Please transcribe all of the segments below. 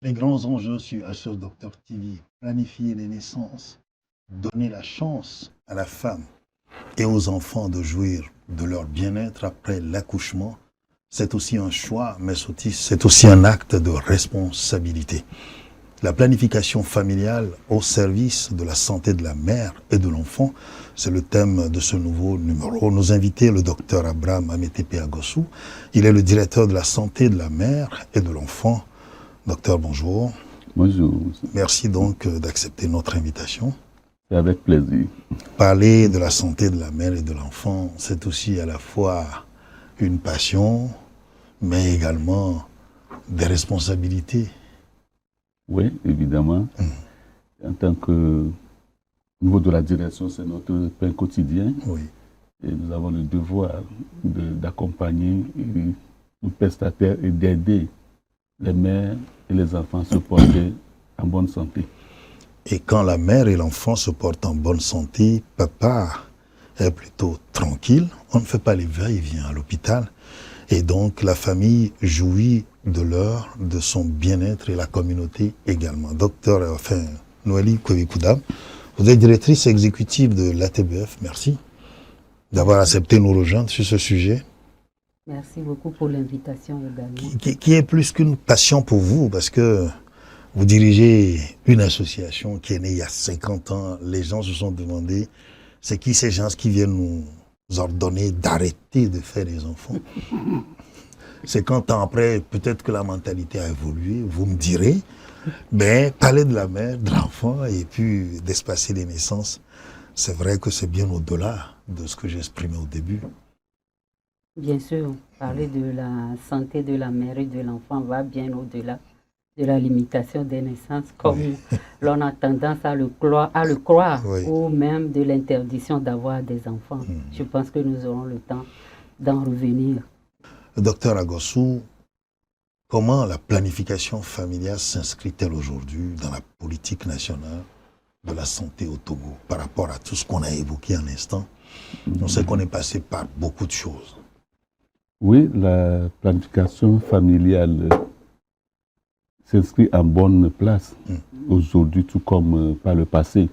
Les grands enjeux sur HO Docteur TV, planifier les naissances, donner la chance à la femme et aux enfants de jouir de leur bien-être après l'accouchement, c'est aussi un choix, mais c'est aussi un acte de responsabilité. La planification familiale au service de la santé de la mère et de l'enfant, c'est le thème de ce nouveau numéro. Nos invités, le docteur Abraham Ametepe Agossou, il est le directeur de la santé de la mère et de l'enfant. Docteur, bonjour. Bonjour. Merci donc d'accepter notre invitation. C'est avec plaisir. Parler de la santé de la mère et de l'enfant, c'est aussi à la fois une passion, mais également des responsabilités. Oui, évidemment. En tant que niveau de la direction, c'est notre pain quotidien. Oui. Et nous avons le devoir d'accompagner nos prestataires et d'aider les mères et les enfants à se porter en bonne santé. Et quand la mère et l'enfant se portent en bonne santé, papa est plutôt tranquille. On ne fait pas les va-et-vient à l'hôpital. Et donc la famille jouit de son bien-être et la communauté également. Docteur Noélie Kowikoudam, vous êtes directrice exécutive de l'ATBF. Merci d'avoir accepté nous rejoindre sur ce sujet. Merci beaucoup pour l'invitation également. Qui est plus qu'une passion pour vous, parce que vous dirigez une association qui est née il y a 50 ans. Les gens se sont demandé, c'est qui ces gens qui viennent nous ordonner d'arrêter de faire des enfants? 50 ans après, peut-être que la mentalité a évolué, vous me direz, mais parler de la mère, de l'enfant et puis d'espacer les naissances, c'est vrai que c'est bien au-delà de ce que j'exprimais au début. Bien sûr, parler de la santé de la mère et de l'enfant va bien au-delà de la limitation des naissances, comme l'on a tendance à le croire, Oui. ou même de l'interdiction d'avoir des enfants. Je pense que nous aurons le temps d'en revenir. Docteur Agossou, comment la planification familiale s'inscrit-elle aujourd'hui dans la politique nationale de la santé au Togo par rapport à tout ce qu'on a évoqué à l'instant? On sait qu'on est passé par beaucoup de choses. Oui, la planification familiale s'inscrit en bonne place aujourd'hui, tout comme par le passé,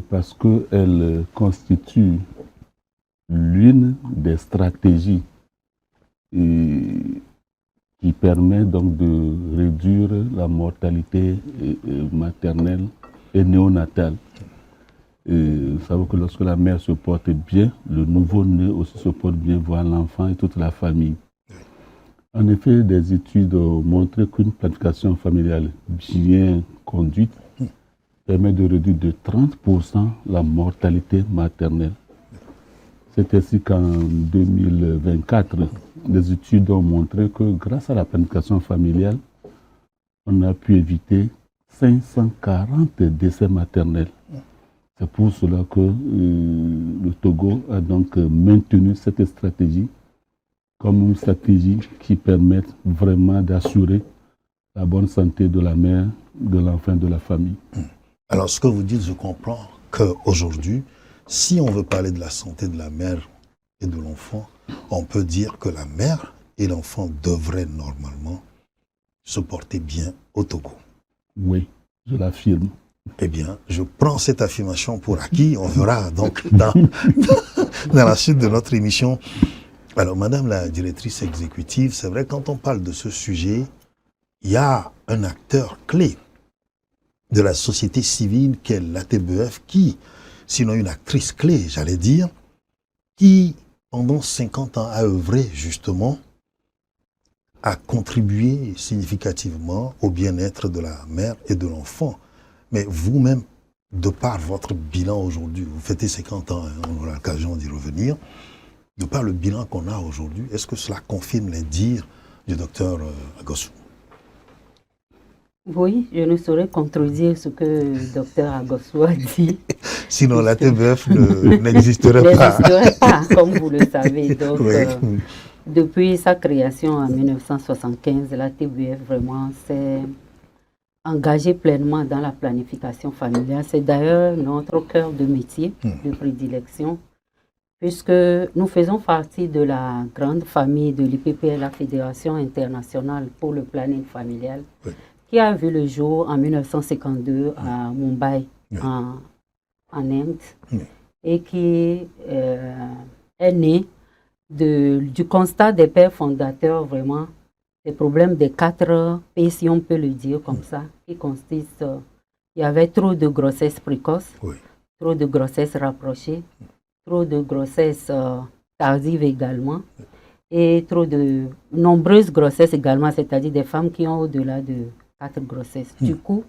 parce qu'elle constitue l'une des stratégies qui permet donc de réduire la mortalité maternelle et néonatale. Nous savons que lorsque la mère se porte bien, le nouveau-né aussi se porte bien, voire l'enfant et toute la famille. En effet, des études ont montré qu'une planification familiale bien conduite permet de réduire de 30% la mortalité maternelle. C'est ainsi qu'en 2024, des études ont montré que grâce à la planification familiale, on a pu éviter 540 décès maternels. C'est pour cela que le Togo a donc maintenu cette stratégie comme une stratégie qui permet vraiment d'assurer la bonne santé de la mère, de l'enfant, de la famille. Alors, ce que vous dites, je comprends qu'aujourd'hui, si on veut parler de la santé de la mère et de l'enfant, on peut dire que la mère et l'enfant devraient normalement se porter bien au Togo. Oui, je l'affirme. Eh bien, je prends cette affirmation pour acquis. On verra donc dans la suite de notre émission. Alors, Madame la directrice exécutive, c'est vrai, quand on parle de ce sujet, il y a un acteur clé de la société civile qui est l'ATBF, qui, sinon une actrice clé, j'allais dire, qui, pendant 50 ans, a œuvré justement à contribuer significativement au bien-être de la mère et de l'enfant. Mais vous-même, de par votre bilan aujourd'hui, vous fêtez 50 ans, hein, on aura l'occasion d'y revenir, de par le bilan qu'on a aujourd'hui, est-ce que cela confirme les dires du docteur Agossou? Oui, je ne saurais contredire ce que le docteur Agossou a dit. Sinon, la TBF n'existerait pas. N'existerait pas, comme vous le savez. Donc, Oui. depuis sa création en 1975, la TBF vraiment s'est engagée pleinement dans la planification familiale. C'est d'ailleurs notre cœur de métier, de prédilection. puisque nous faisons partie de la grande famille de l'IPP, la Fédération internationale pour le planning familial, qui a vu le jour en 1952 à Mumbai, en Inde, et qui est né du constat des pères fondateurs, vraiment, des problèmes des 4 P, si on peut le dire comme ça, qui consistent, il y avait trop de grossesses précoces, trop de grossesses rapprochées, trop de grossesses tardives également, et trop de nombreuses grossesses également, c'est-à-dire des femmes qui ont au-delà de 4 grossesses. Du coup,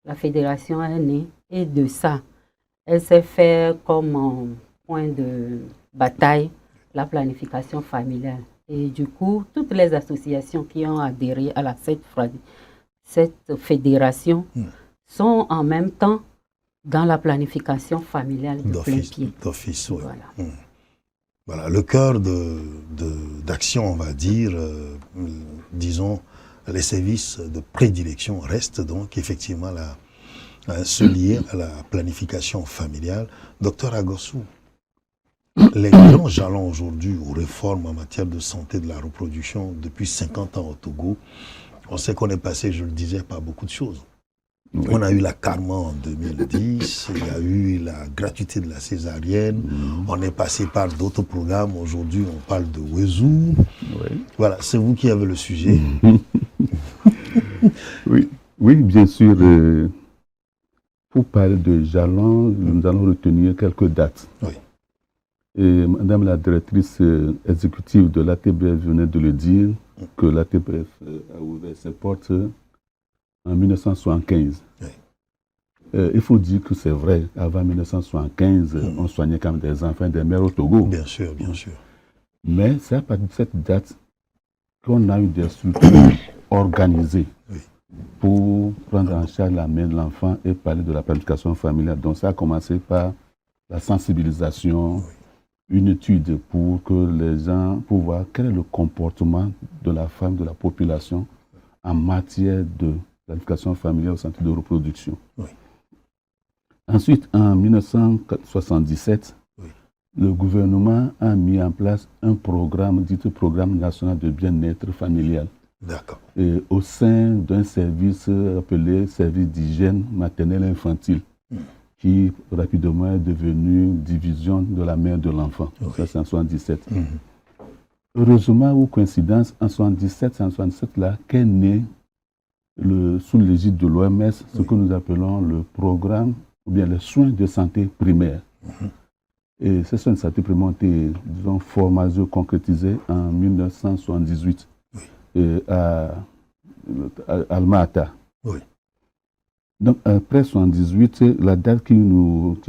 la fédération est née, et de ça, elle s'est fait comme point de bataille la planification familiale. Et du coup, toutes les associations qui ont adhéré à cette fédération sont en même temps dans la planification familiale de plein pied. D'office, oui. Voilà. Voilà, le cœur d'action, on va dire, disons, les services de prédilection restent donc effectivement se lier à la planification familiale. Docteur Agossou, les grands jalons aujourd'hui aux réformes en matière de santé de la reproduction depuis 50 ans au Togo, on sait qu'on est passé, je le disais, par beaucoup de choses. Oui. On a eu la Karma en 2010, il y a eu la gratuité de la césarienne, on est passé par d'autres programmes, aujourd'hui on parle de Wezu. Oui. Voilà, c'est vous qui avez le sujet. Oui, bien sûr. Pour parler de jalons, nous allons retenir quelques dates. Oui. Et Madame la directrice exécutive de l'ATBF venait de le dire, que l'ATBF a ouvert ses portes en 1975. Oui. Il faut dire que c'est vrai, avant 1975, on soignait quand même des enfants, des mères au Togo. Bien sûr, bien sûr. Mais c'est à partir de cette date qu'on a eu des structures organisées pour prendre en charge la mère de l'enfant et parler de la planification familiale. Donc ça a commencé par la sensibilisation, une étude pour que les gens, pour voir quel est le comportement de la femme, de la population en matière de planification familiale au centre de reproduction. Oui. Ensuite, en 1977, le gouvernement a mis en place un programme, dit Programme national de bien-être familial. D'accord. Au sein d'un service appelé service d'hygiène maternelle et infantile, qui rapidement est devenu division de la mère de l'enfant. Ça, c'est en 1977. Heureusement, ou coïncidence, en 1977, là, qu'est né, sous l'égide de l'OMS, ce que nous appelons le programme, ou bien les soins de santé primaire. Et ces soins de santé primaire ont été, disons, formalisés, concrétisés en 1978 à Alma-Ata. Donc, après 1978, la date qui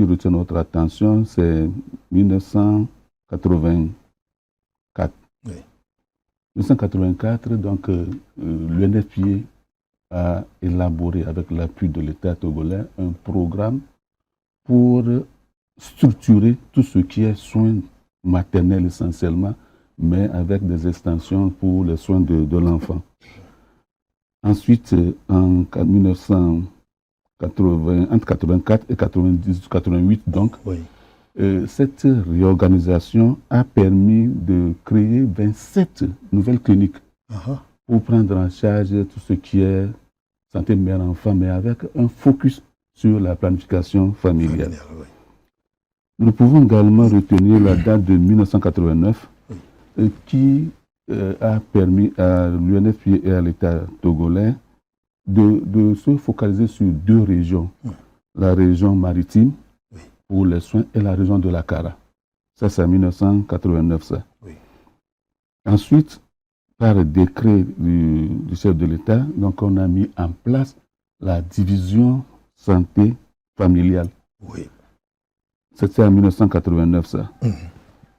retient notre attention, c'est 1984. 1984, donc, l'UNFPA a élaboré, avec l'appui de l'État togolais, un programme pour structurer tout ce qui est soins maternels essentiellement, mais avec des extensions pour les soins de l'enfant. Ensuite, entre 1984 et 88, donc, cette réorganisation a permis de créer 27 nouvelles cliniques pour prendre en charge tout ce qui est santé mère-enfant, mais avec un focus sur la planification familiale. Nous pouvons également retenir la date de 1989 qui a permis à l'UNFPA et à l'État togolais de se focaliser sur 2 régions. La région maritime pour les soins et la région de la Kara. Ça, c'est en 1989, ça. Ensuite, par décret du chef de l'État, donc on a mis en place la division santé familiale. C'était en 1989, ça.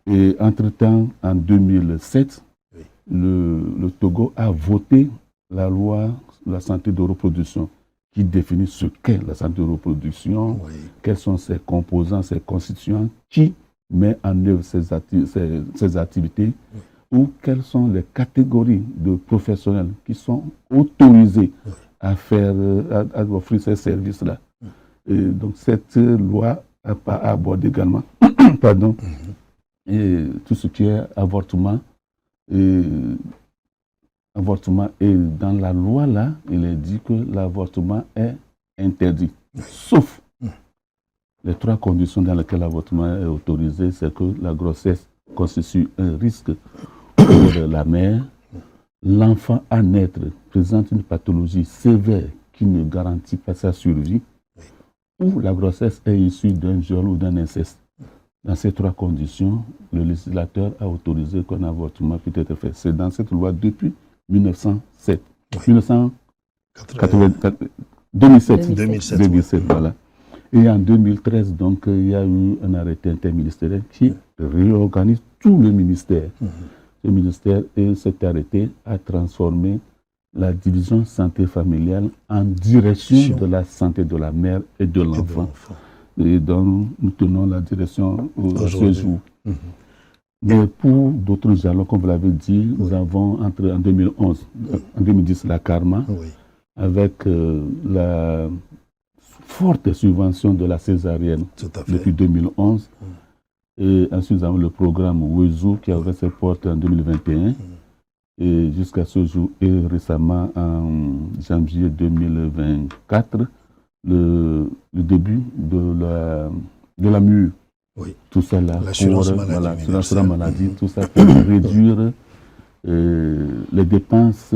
Et entre-temps, en 2007, le Togo a voté la loi de la santé de reproduction qui définit ce qu'est la santé de reproduction, quels sont ses composants, ses constituants, qui met en œuvre ces activités, ou quelles sont les catégories de professionnels qui sont autorisés à offrir ces services-là. Et donc cette loi a abordé également et tout ce qui est avortement. Avortement, et dans la loi, là, il est dit que l'avortement est interdit, sauf les 3 conditions dans lesquelles l'avortement est autorisé, c'est que la grossesse constitue un risque pour la mère, l'enfant à naître présente une pathologie sévère qui ne garantit pas sa survie, ou la grossesse est issue d'un viol ou d'un inceste. Dans ces 3 conditions, le législateur a autorisé qu'un avortement puisse être fait. C'est dans cette loi depuis 1907. 2007, voilà. Et en 2013, donc, il y a eu un arrêté interministériel qui réorganise tout le ministère. Le ministère, et cet arrêté a transformé la division santé familiale en direction de la santé de la mère et de l'enfant. Et donc, nous tenons la direction à ce jour. Mais pour d'autres jalons, comme vous l'avez dit, nous avons en 2010 la Karma, avec la forte subvention de la césarienne depuis 2011. Et ensuite, nous avons le programme Wezu qui a ouvert ses portes en 2021. Et jusqu'à ce jour, et récemment, en janvier 2024, le début de la MUE. Tout ça là, l'assurance maladie, tout ça pour réduire les dépenses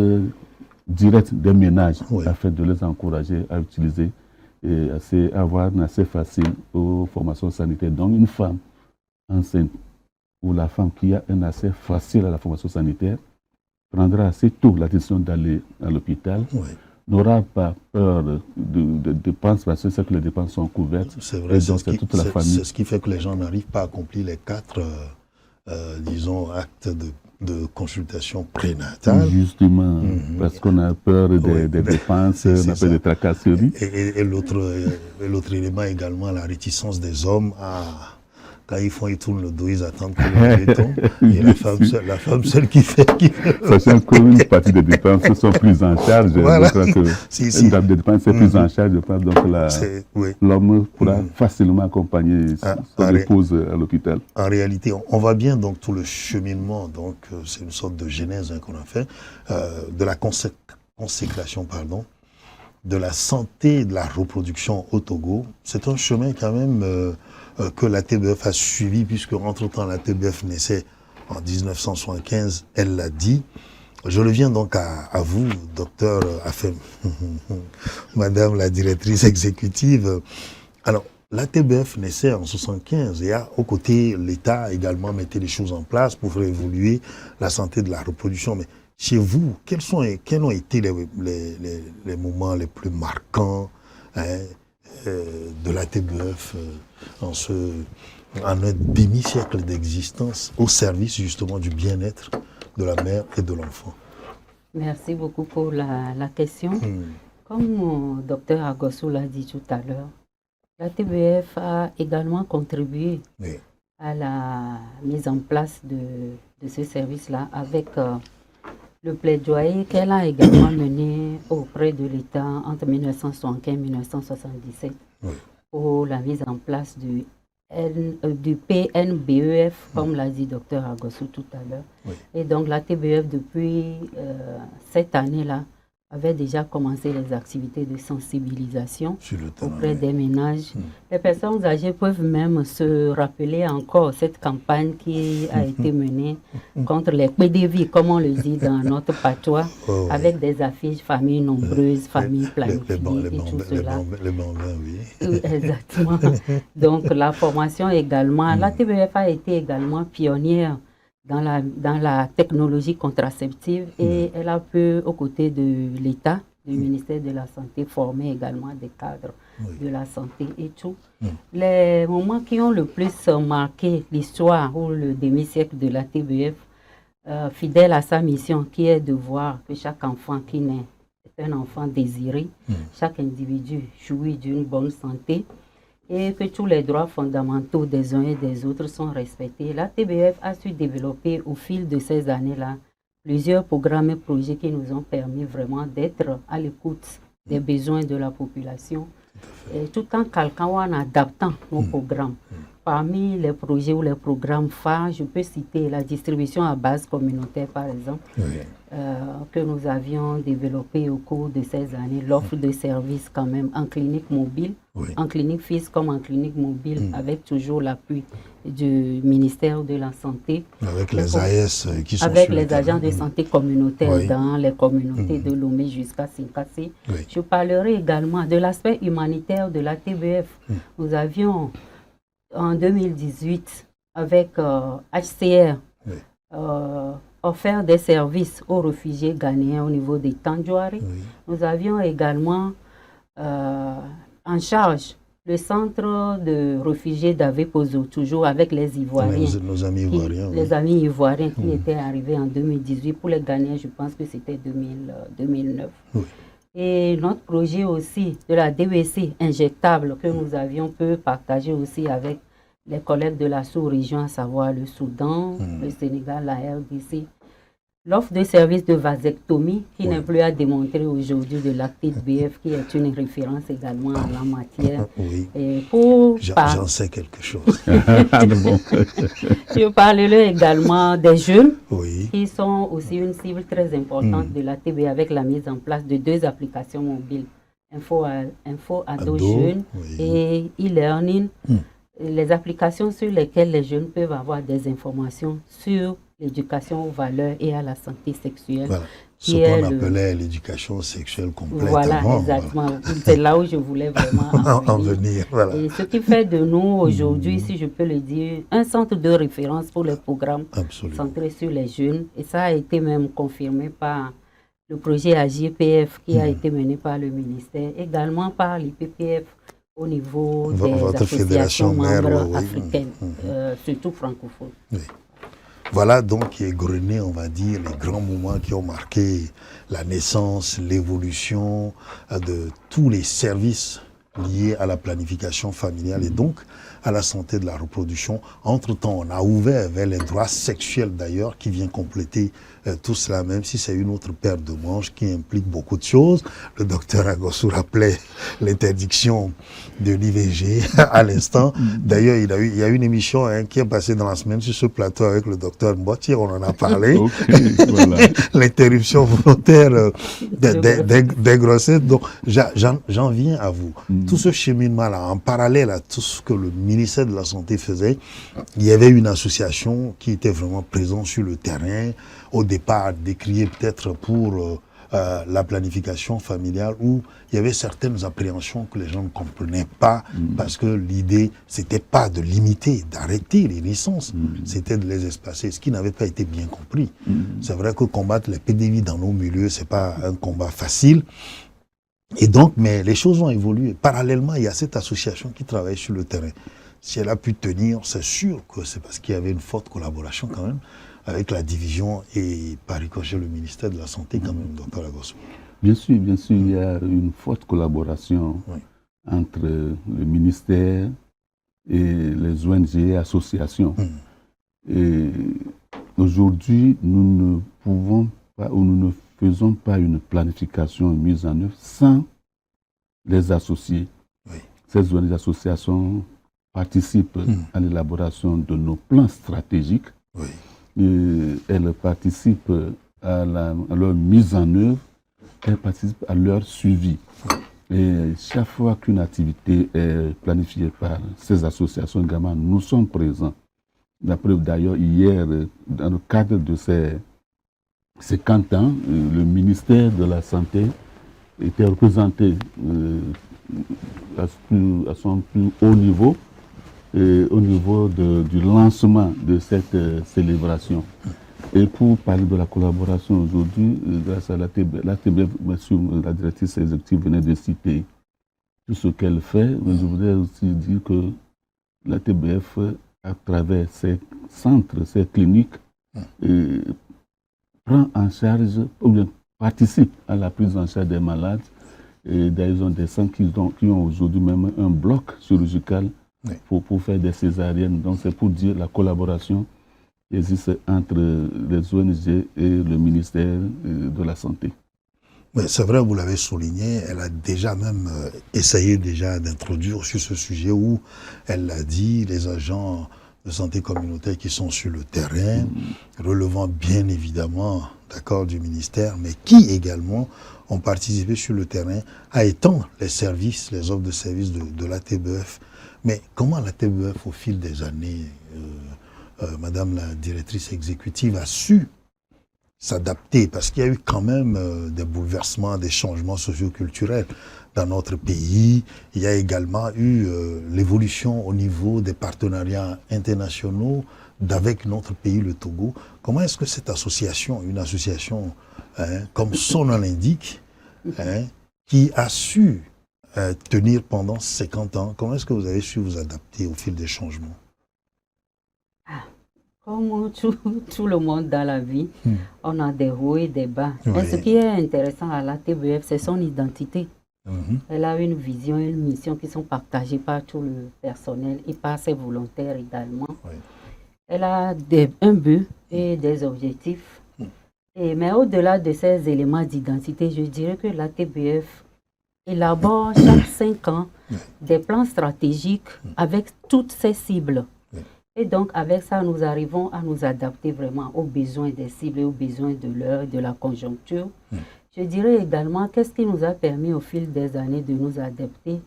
directes des ménages, afin de les encourager à utiliser et avoir un accès facile aux formations sanitaires. Donc une femme enceinte ou la femme qui a un accès facile à la formation sanitaire prendra assez tôt la décision d'aller à l'hôpital, n'aura pas peur de dépenses parce que c'est que les dépenses sont couvertes. C'est vrai, c'est toute la famille. C'est ce qui fait que les gens n'arrivent pas à accomplir les 4, disons, actes de consultation prénatale. Justement, parce qu'on a peur des dépenses, on a peur des tracasseries. Et l'autre élément également, la réticence des hommes à... Quand ils tournent le dos, ils attendent que le tombe. Et la femme seule qui fait. Sachant qu'une partie des dépenses sont prises en charge. Voilà. Je crois que une des dépenses est prise en charge. Donc l'homme pourra facilement accompagner son épouse à l'hôpital. En réalité, on voit bien donc tout le cheminement. Donc c'est une sorte de genèse qu'on a fait de la consécration, de la santé de la reproduction au Togo. C'est un chemin quand même que la TBF a suivi, puisque entre-temps la TBF naissait en 1975, elle l'a dit. Je reviens donc à vous, docteur Afem, madame la directrice exécutive. Alors, la TBF naissait en 1975 et aux côtés, l'État également mettait les choses en place pour faire évoluer la santé de la reproduction. Mais chez vous, quels ont été les moments les plus marquants de la TBF en un demi-siècle d'existence au service justement du bien-être de la mère et de l'enfant? Merci beaucoup pour la question. Comme Dr Agossou l'a dit tout à l'heure, la TBF a également contribué à la mise en place de ce service-là avec le plaidoyer qu'elle a également mené auprès de l'État entre 1975 et 1977 pour la mise en place du PNBEF, comme l'a dit Dr Agossou tout à l'heure. Et donc la TBF, depuis cette année-là, avait déjà commencé les activités de sensibilisation auprès des ménages. Les personnes âgées peuvent même se rappeler encore cette campagne qui a été menée contre les PDV, comme on le dit dans notre patois, avec des affiches familles nombreuses, familles planifiées et tout cela. Les bambins, oui. Exactement. Donc la formation également, la TBF a été également pionnière dans la technologie contraceptive et elle a pu, aux côtés de l'État, du ministère de la Santé, former également des cadres de la santé et tout. Les moments qui ont le plus marqué l'histoire ou le demi-siècle de la TBF, fidèle à sa mission, qui est de voir que chaque enfant qui naît est un enfant désiré, chaque individu jouit d'une bonne santé, et que tous les droits fondamentaux des uns et des autres sont respectés. La TBF a su développer au fil de ces années-là plusieurs programmes et projets qui nous ont permis vraiment d'être à l'écoute des besoins de la population, et tout en calquant ou en adaptant nos programmes parmi les projets ou les programmes phares, je peux citer la distribution à base communautaire, par exemple, que nous avions développé au cours de ces années, l'offre de services quand même en clinique mobile, en clinique fixe comme en clinique mobile, avec toujours l'appui du ministère de la Santé. Avec les AS qui sont avec sur les agents de santé communautaires dans les communautés de Lomé jusqu'à Sinkassi. Je parlerai également de l'aspect humanitaire de la TBF. Nous avions en 2018, avec HCR, offert des services aux réfugiés ghanéens au niveau des Tandjouari. Nous avions également en charge le centre de réfugiés d'Avepozo, toujours avec les Ivoiriens. Nos amis Ivoiriens. Les amis Ivoiriens qui étaient arrivés en 2018. Pour les Ghanéens, je pense que c'était 2009. Et notre projet aussi de la DBC injectable que nous avions pu partager aussi avec les collègues de la sous-région, à savoir le Soudan, le Sénégal, la RDC. L'offre de services de vasectomie qui n'est plus à démontrer aujourd'hui de l'Active BF, qui est une référence également en la matière. Et j'en sais quelque chose. Je parlerai également des jeunes qui sont aussi une cible très importante de l'ATB avec la mise en place de 2 applications mobiles, Info Ado Jeunes et e-learning. Les applications sur lesquelles les jeunes peuvent avoir des informations sur l'éducation aux valeurs et à la santé sexuelle. Voilà. Ce qu'on appelait l'éducation sexuelle complète. Voilà, exactement. C'est là où je voulais vraiment en venir. Voilà. Et ce qui fait de nous aujourd'hui, si je peux le dire, un centre de référence pour les programmes centrés sur les jeunes. Et ça a été même confirmé par le projet AGPF qui a été mené par le ministère, également par l'IPPF au niveau des associations membres africaines, surtout francophones. Voilà donc qui est égrené, on va dire, les grands moments qui ont marqué la naissance, l'évolution de tous les services liés à la planification familiale et donc à la santé de la reproduction. Entre-temps, on a ouvert vers les droits sexuels d'ailleurs, qui vient compléter tout cela, même si c'est une autre paire de manches qui implique beaucoup de choses. Le docteur Agossou rappelait l'interdiction de l'IVG à l'instant. D'ailleurs, il y a une émission qui est passée dans la semaine sur ce plateau avec le docteur Mboti, on en a parlé. Voilà. L'interruption volontaire des grossesses. Donc, j'en viens à vous. Tout ce cheminement-là, en parallèle à tout ce que le ministère de la Santé faisait, il y avait une association qui était vraiment présente sur le terrain, au départ décriée peut-être pour la planification familiale, où il y avait certaines appréhensions que les gens ne comprenaient pas, parce que l'idée, c'était pas de limiter, d'arrêter les naissances, c'était de les espacer, ce qui n'avait pas été bien compris. C'est vrai que combattre les PDV dans nos milieux, c'est pas un combat facile. Et donc, mais les choses ont évolué. Parallèlement, il y a cette association qui travaille sur le terrain. Si elle a pu tenir, c'est sûr que c'est parce qu'il y avait une forte collaboration quand même avec la division et par ricochet le ministère de la Santé quand même, docteur Agossou. Bien sûr, il y a une forte collaboration entre le ministère et les ONG et associations. Et aujourd'hui, nous ne pouvons pas, ou nous ne faisons pas une planification mise en œuvre sans les associés. Ces ONG associations participent à l'élaboration de nos plans stratégiques. Elles participent à leur mise en œuvre, elles participent à leur suivi. Et chaque fois qu'une activité est planifiée par ces associations également, nous sommes présents. La preuve d'ailleurs, hier, dans le cadre de ces 50 ans, le ministère de la Santé était représenté à son plus haut niveau, au niveau du lancement de cette célébration. Et pour parler de la collaboration aujourd'hui, grâce à la TBF, la directrice exécutive venait de citer tout ce qu'elle fait, mais je voudrais aussi dire que la TBF, à travers ses centres, ses cliniques, prend en charge, ou bien participe à la prise en charge des malades. Et d'ailleurs, ils ont des centres qui ont aujourd'hui même un bloc chirurgical pour faire des césariennes. Donc c'est pour dire la collaboration qui existe entre les ONG et le ministère de la Santé. Mais c'est vrai, vous l'avez souligné, elle a déjà même essayé d'introduire sur ce sujet où elle l'a dit, les agents de santé communautaire qui sont sur le terrain, relevant bien évidemment d'accord du ministère, mais qui également ont participé sur le terrain à étendre les services, les offres de services de la TBF. Mais comment la TBF, au fil des années, Madame la directrice exécutive, a su s'adapter, parce qu'il y a eu quand même des bouleversements, des changements socio-culturels dans notre pays. Il y a également eu l'évolution au niveau des partenariats internationaux d'avec notre pays, le Togo. Comment est-ce que cette association, une association, comme son nom l'indique, qui a su tenir pendant 50 ans, comment est-ce que vous avez su vous adapter au fil des changements? Comme tout le monde dans la vie, on a des hauts et des bas. Oui. Et ce qui est intéressant à la TBF, c'est son identité. Elle a une vision et une mission qui sont partagées par tout le personnel et par ses volontaires également. Oui. Elle a un but et des objectifs. Mais au-delà de ces éléments d'identité, je dirais que la TBF élabore chaque 5 ans des plans stratégiques avec toutes ses cibles. Et donc, avec ça, nous arrivons à nous adapter vraiment aux besoins des cibles et aux besoins de l'heure et de la conjoncture. Je dirais également, qu'est-ce qui nous a permis au fil des années de nous adapter?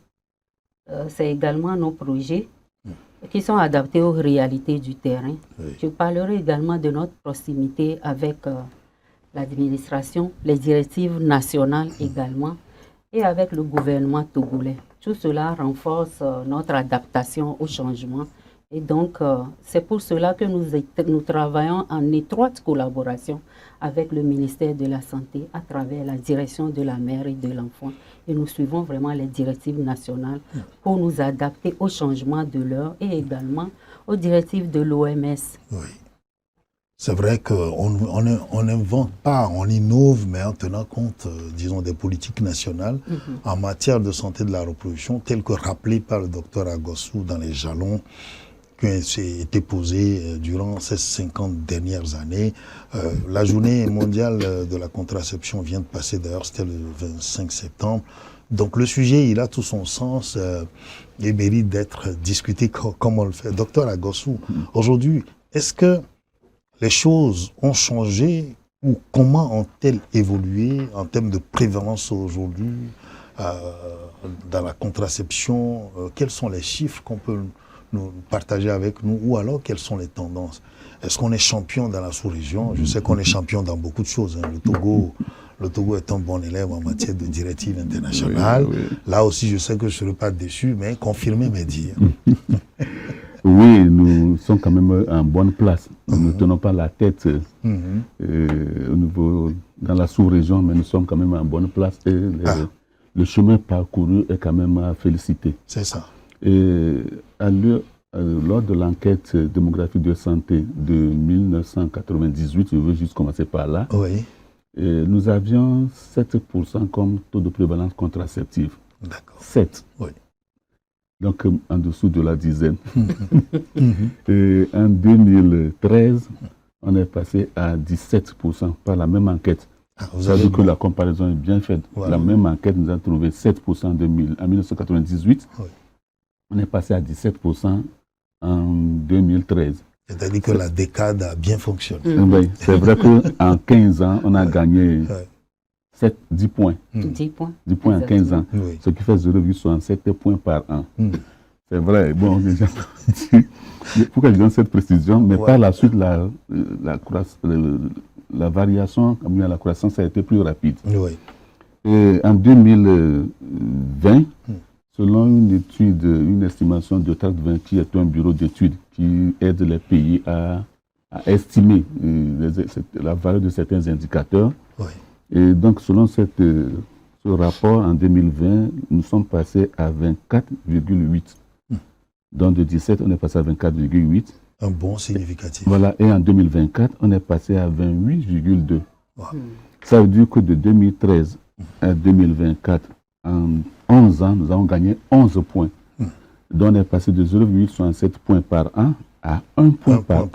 C'est également nos projets qui sont adaptés aux réalités du terrain. Je parlerai également de notre proximité avec l'administration, les directives nationales également, et avec le gouvernement togolais. Tout cela renforce notre adaptation au changement. Et donc, c'est pour cela que nous travaillons en étroite collaboration avec le ministère de la Santé à travers la direction de la mère et de l'enfant. Et nous suivons vraiment les directives nationales pour nous adapter au changement de l'heure et également aux directives de l'OMS. Oui. C'est vrai qu'on n'invente pas, on innove, mais en tenant compte, disons, des politiques nationales en matière de santé de la reproduction, telles que rappelées par le docteur Agossou dans les jalons qui ont été posés durant ces 50 dernières années. La journée mondiale de la contraception vient de passer, d'ailleurs, c'était le 25 septembre. Donc le sujet, il a tout son sens et mérite d'être discuté comme on le fait. Docteur Agossou, aujourd'hui, est-ce que les choses ont changé ou comment ont-elles évolué en termes de prévalence aujourd'hui dans la contraception? Quels sont les chiffres qu'on peut nous partager avec nous, ou alors quelles sont les tendances? Est-ce qu'on est champion dans la sous-région? Je sais qu'on est champion dans beaucoup de choses. Le Togo est un bon élève en matière de directives internationales. Oui. Là aussi, je sais que je ne serai pas déçu, mais confirmez mes dires. Oui, nous sommes quand même en bonne place. Nous ne tenons pas la tête au niveau, dans la sous-région, mais nous sommes quand même en bonne place. Et le chemin parcouru est quand même à féliciter. C'est ça. Et lors de l'enquête démographique de santé de 1998, je veux juste commencer par là, nous avions 7% comme taux de prévalence contraceptive. D'accord. 7. Oui. Donc en dessous de la dizaine. Et en 2013, on est passé à 17% par la même enquête. Ça veut dire que la comparaison est bien faite. Voilà. La même enquête nous a trouvé 7% en 1998. Oui. On est passé à 17% en 2013. C'est-à-dire que la décade a bien fonctionné. Oui, c'est vrai qu'en 15 ans, on a gagné 10 points. 10 points. 10 points en 15 ans. Oui. Ce qui fait 0,67 points par an. C'est vrai. Bon, pourquoi je donne cette précision? Mais par la suite, la variation, la croissance a été plus rapide. Oui. Et en 2020, selon une estimation de TRAC20, qui est un bureau d'études qui aide les pays à estimer la valeur de certains indicateurs. Oui. Et donc, selon ce rapport, en 2020, nous sommes passés à 24,8. Donc, de 17, on est passé à 24,8. Un bon significatif. Voilà. Et en 2024, on est passé à 28,2. Wow. Ça veut dire que de 2013 à 2024, en 11 ans, nous avons gagné 11 points. Donc, on est passé de 0,67 points par an à 1 point par an.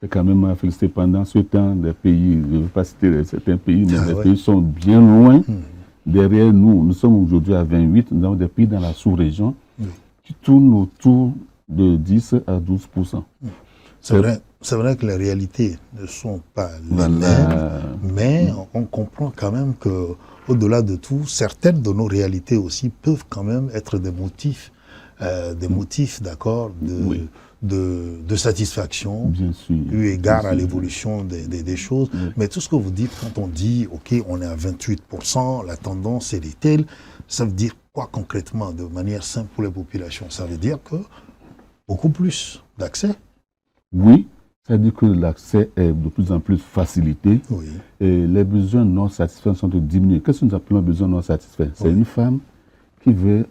C'est quand même à féliciter. Pendant ce temps, les pays, je ne veux pas citer certains pays, mais les ouais. pays sont bien loin derrière nous. Nous sommes aujourd'hui à 28, nous avons des pays dans la sous-région qui tournent autour de 10 à 12%. C'est vrai que les réalités ne sont pas les mêmes, mais on comprend quand même que, au-delà de tout, certaines de nos réalités aussi peuvent quand même être des motifs, d'accord, de satisfaction, bien sûr, eu égard à l'évolution des choses. Oui. Mais tout ce que vous dites, quand on dit, OK, on est à 28%, la tendance est telle, ça veut dire quoi concrètement, de manière simple pour les populations? Ça veut dire que beaucoup plus d'accès. Oui, c'est-à-dire que l'accès est de plus en plus facilité Oui. et les besoins non satisfaits sont de diminuer. Qu'est-ce que nous appelons besoins non satisfaits? C'est une femme qui veut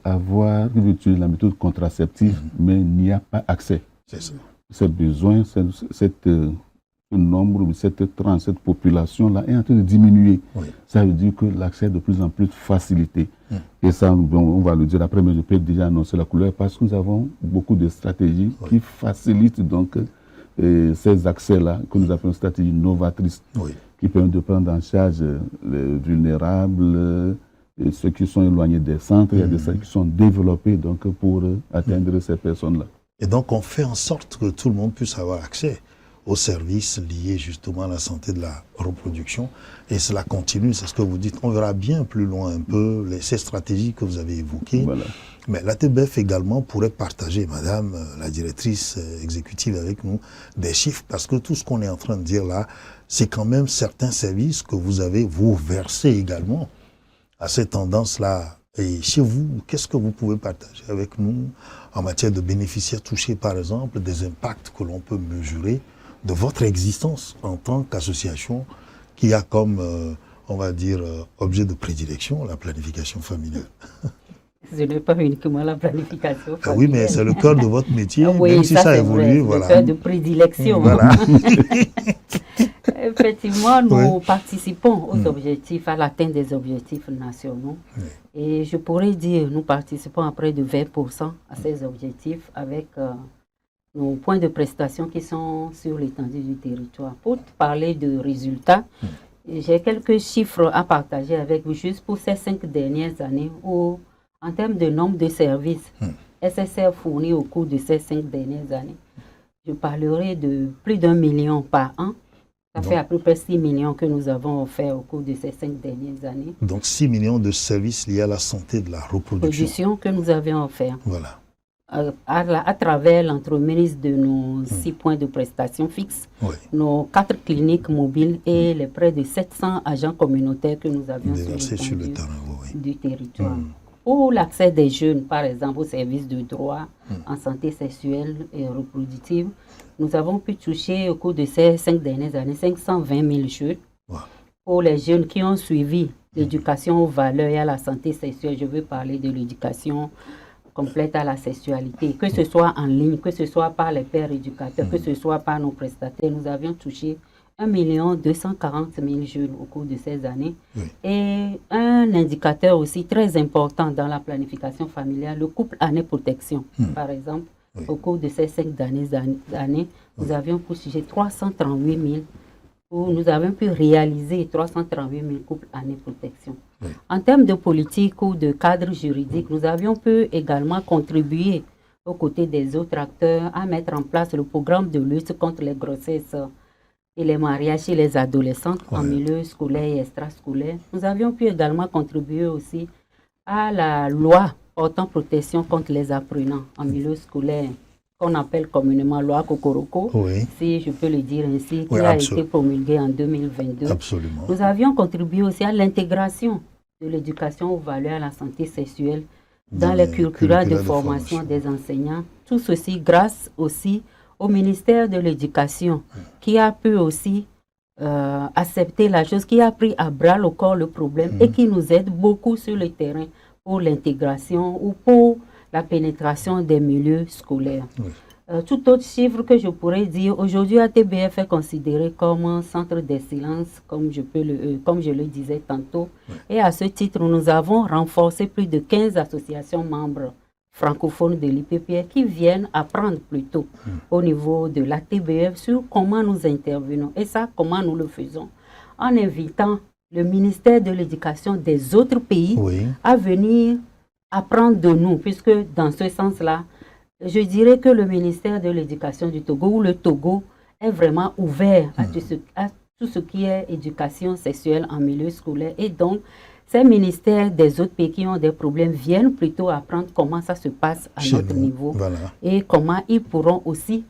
utiliser la méthode contraceptive, mais n'y a pas accès. C'est ça. Ce besoin, ce nombre, cette population-là est en train de diminuer. Oui. Ça veut dire que l'accès est de plus en plus facilité. Et ça, on va le dire après, mais je peux déjà annoncer la couleur parce que nous avons beaucoup de stratégies qui facilitent donc ces accès-là, que nous appelons stratégies novatrices, qui permettent de prendre en charge les vulnérables, ceux qui sont éloignés des centres. Il y a des centres qui sont développés donc, pour atteindre ces personnes-là. Et donc, on fait en sorte que tout le monde puisse avoir accès aux services liés justement à la santé de la reproduction. Et cela continue, c'est ce que vous dites. On verra bien plus loin un peu ces stratégies que vous avez évoquées. Voilà. Mais l'ATBF également pourrait partager, madame la directrice exécutive, avec nous, des chiffres, parce que tout ce qu'on est en train de dire là, c'est quand même certains services que vous avez, vous, versés également à ces tendances-là. Et chez vous, qu'est-ce que vous pouvez partager avec nous en matière de bénéficiaires touchés, par exemple, des impacts que l'on peut mesurer de votre existence en tant qu'association qui a comme, on va dire, objet de prédilection la planification familiale? Ce n'est pas uniquement la planification familiale. Ah oui, mais c'est le cœur de votre métier, oui, même si ça a évolué. C'est le cœur de prédilection. Voilà. Effectivement, nous participons aux objectifs, à l'atteinte des objectifs nationaux. Oui. Et je pourrais dire, nous participons à près de 20% à ces objectifs avec nos points de prestation qui sont sur l'étendue du territoire. Pour parler de résultats, j'ai quelques chiffres à partager avec vous juste pour ces 5 dernières années où, en termes de nombre de services SSR fournis au cours de ces 5 dernières années, je parlerai de plus d'1 million par an. Ça fait à peu près 6 millions que nous avons offerts au cours de ces 5 dernières années. Donc 6 millions de services liés à la santé de la reproduction. Que nous avions offerts. Voilà. À travers l'entremise de nos 6 points de prestation fixes, nos 4 cliniques mobiles et les près de 700 agents communautaires que nous avions sur le terrain du territoire. Pour l'accès des jeunes, par exemple, aux services de droit en santé sexuelle et reproductive, nous avons pu toucher au cours de ces 5 dernières années 520 000 jeunes. Pour les jeunes qui ont suivi l'éducation aux valeurs et à la santé sexuelle, je veux parler de l'éducation complète à la sexualité, que ce soit en ligne, que ce soit par les pères éducateurs, que ce soit par nos prestataires. Nous avions touché 1 240 000 jeunes au cours de ces années. Et un indicateur aussi très important dans la planification familiale, le couple année-protection. Par exemple, au cours de ces 5 dernières années, nous avions touché 338 000, où nous avons pu réaliser 338 000 couples année-protection. En termes de politique ou de cadre juridique, nous avions pu également contribuer aux côtés des autres acteurs à mettre en place le programme de lutte contre les grossesses et les mariages chez les adolescentes en milieu scolaire et extrascolaire. Nous avions pu également contribuer aussi à la loi portant protection contre les apprenants en milieu scolaire, qu'on appelle communément loi Kokoroko, si je peux le dire ainsi, qui a été promulguée en 2022. Absolument. Nous avions contribué aussi à l'intégration de l'éducation aux valeurs à la santé sexuelle dans les curricula de formation des enseignants. Tout ceci grâce aussi au ministère de l'Éducation, qui a pu aussi accepter la chose, qui a pris à bras le corps le problème et qui nous aide beaucoup sur le terrain pour l'intégration ou pour la pénétration des milieux scolaires. Tout autre chiffre que je pourrais dire, aujourd'hui ATBF est considéré comme un centre d'excellence, comme je le disais tantôt. Et à ce titre, nous avons renforcé plus de 15 associations membres francophones de l'IPPR qui viennent apprendre plutôt au niveau de la TBF sur comment nous intervenons. Et ça, comment nous le faisons? En invitant le ministère de l'Éducation des autres pays à venir apprendre de nous, puisque dans ce sens-là, je dirais que le ministère de l'Éducation du Togo ou le Togo est vraiment ouvert à tout ce qui est éducation sexuelle en milieu scolaire. Et donc, ces ministères des autres pays qui ont des problèmes viennent plutôt apprendre comment ça se passe à notre niveau et comment ils pourront aussi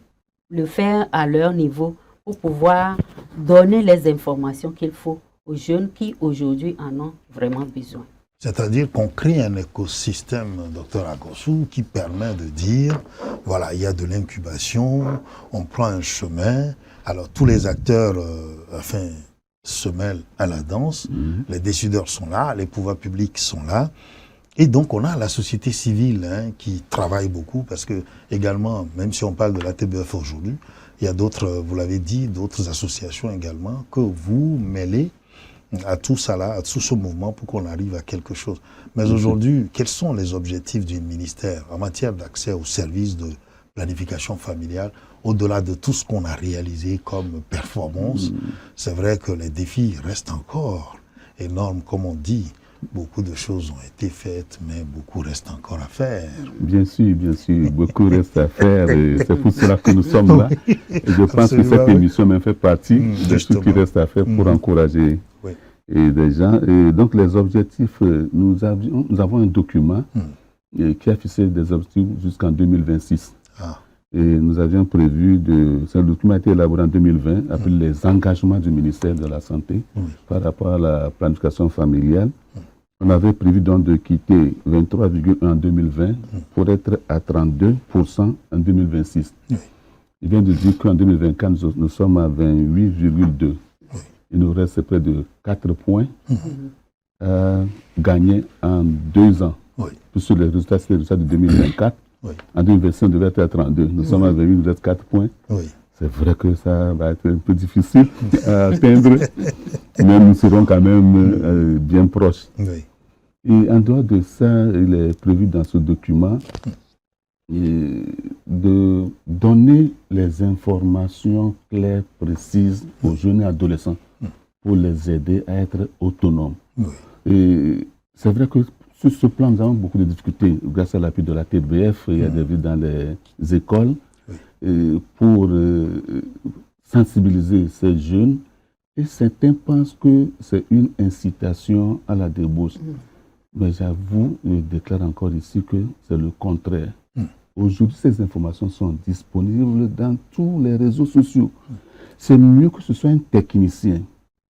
le faire à leur niveau pour pouvoir donner les informations qu'il faut aux jeunes qui aujourd'hui en ont vraiment besoin. C'est-à-dire qu'on crée un écosystème, Dr Agossou, qui permet de dire, voilà, il y a de l'incubation, on prend un chemin, alors tous les acteurs se mêlent à la danse, les décideurs sont là, les pouvoirs publics sont là, et donc on a la société civile qui travaille beaucoup, parce que également, même si on parle de la TBF aujourd'hui, il y a d'autres, vous l'avez dit, d'autres associations également que vous mêlez à tout ça là, à tout ce mouvement pour qu'on arrive à quelque chose. Mais aujourd'hui, quels sont les objectifs du ministère en matière d'accès aux services de planification familiale, au-delà de tout ce qu'on a réalisé comme performance? C'est vrai que les défis restent encore énormes, comme on dit. Beaucoup de choses ont été faites, mais beaucoup reste encore à faire. Bien sûr, beaucoup reste à faire. C'est pour cela que nous sommes là. Et je pense que cette émission même fait partie de ce qui reste à faire pour encourager des gens. Et donc les objectifs, nous avons un document qui a fixé des objectifs jusqu'en 2026. Et nous avions prévu ce document a été élaboré en 2020, appelé les engagements du ministère de la Santé par rapport à la planification familiale. On avait prévu donc de quitter 23,1 en 2020 pour être à 32% en 2026. Il vient de dire qu'en 2024, nous sommes à 28,2. Il nous reste près de 4 points à gagner en 2 ans. Puisque les résultats, c'est les résultats de 2024. En 2025, on devait être à 32. Nous sommes à 28, il nous reste 4 points. C'est vrai que ça va être un peu difficile à atteindre, mais nous serons quand même bien proches. Et en dehors de ça, il est prévu dans ce document de donner les informations claires, précises aux jeunes et adolescents pour les aider à être autonomes. Et c'est vrai que sur ce plan, nous avons beaucoup de difficultés. Grâce à l'appui de la TBF, il y a des vues dans les écoles pour sensibiliser ces jeunes. Et certains pensent que c'est une incitation à la débauche. Mais j'avoue, je déclare encore ici que c'est le contraire. Aujourd'hui, ces informations sont disponibles dans tous les réseaux sociaux. C'est mieux que ce soit un technicien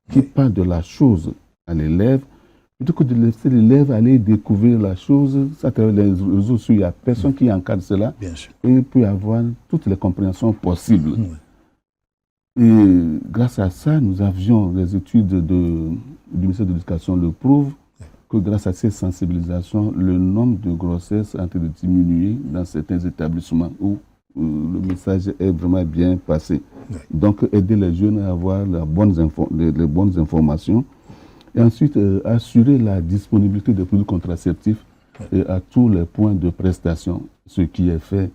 qui parle de la chose à l'élève, plutôt que de laisser l'élève aller découvrir la chose à travers les réseaux sociaux. Il n'y a personne qui encadre cela. Et il peut y avoir toutes les compréhensions possibles. Et grâce à ça, nous avions les études du ministère de l'Éducation le prouvent, que grâce à ces sensibilisations, le nombre de grossesses est en train de diminuer dans certains établissements où le message est vraiment bien passé. Donc, aider les jeunes à avoir les bonnes informations. Et ensuite, assurer la disponibilité des produits contraceptifs à tous les points de prestation, ce qui est fait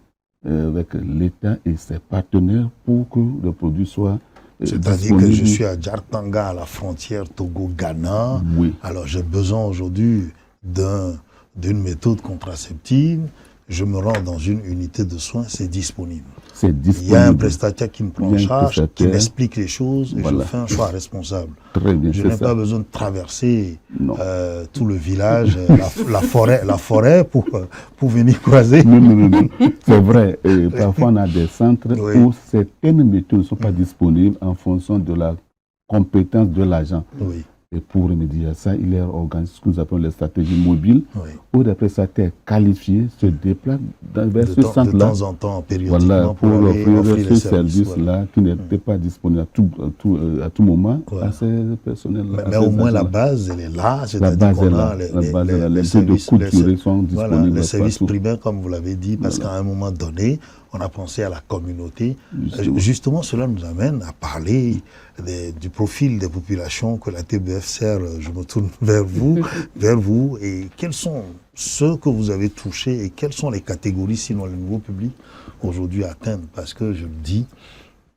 avec l'État et ses partenaires pour que le produit soit c'est-à-dire que je suis à Djartanga, à la frontière Togo-Ghana. Alors j'ai besoin aujourd'hui d'une méthode contraceptive. Je me rends dans une unité de soins, c'est disponible. Il y a un prestataire qui me prend en charge, qui m'explique les choses et je fais un choix responsable. Je n'ai pas besoin de traverser tout le village, la forêt pour venir croiser. Non. C'est vrai. Et parfois, on a des centres où certaines méthodes ne sont pas disponibles en fonction de la compétence de l'agent. Et pour remédier à ça, il est organisé ce que nous appelons les stratégies mobiles, où des prestataires qualifiés se déplacent vers ce centre-là. De temps en temps, périodiquement, pour offrir ce service-là qui n'était pas disponible à tout moment à ces personnels-là. Mais au moins la base, elle est là. C'est-à-dire qu'on a les services, de couture sont disponibles les services primaires, comme vous l'avez dit, parce qu'à un moment donné, on a pensé à la communauté. Justement, cela nous amène à parler du profil des populations que la TBF sert. Je me tourne vers vous, et quels sont ceux que vous avez touchés et quelles sont les catégories, sinon le nouveau public, aujourd'hui à atteindre? Parce que je le dis,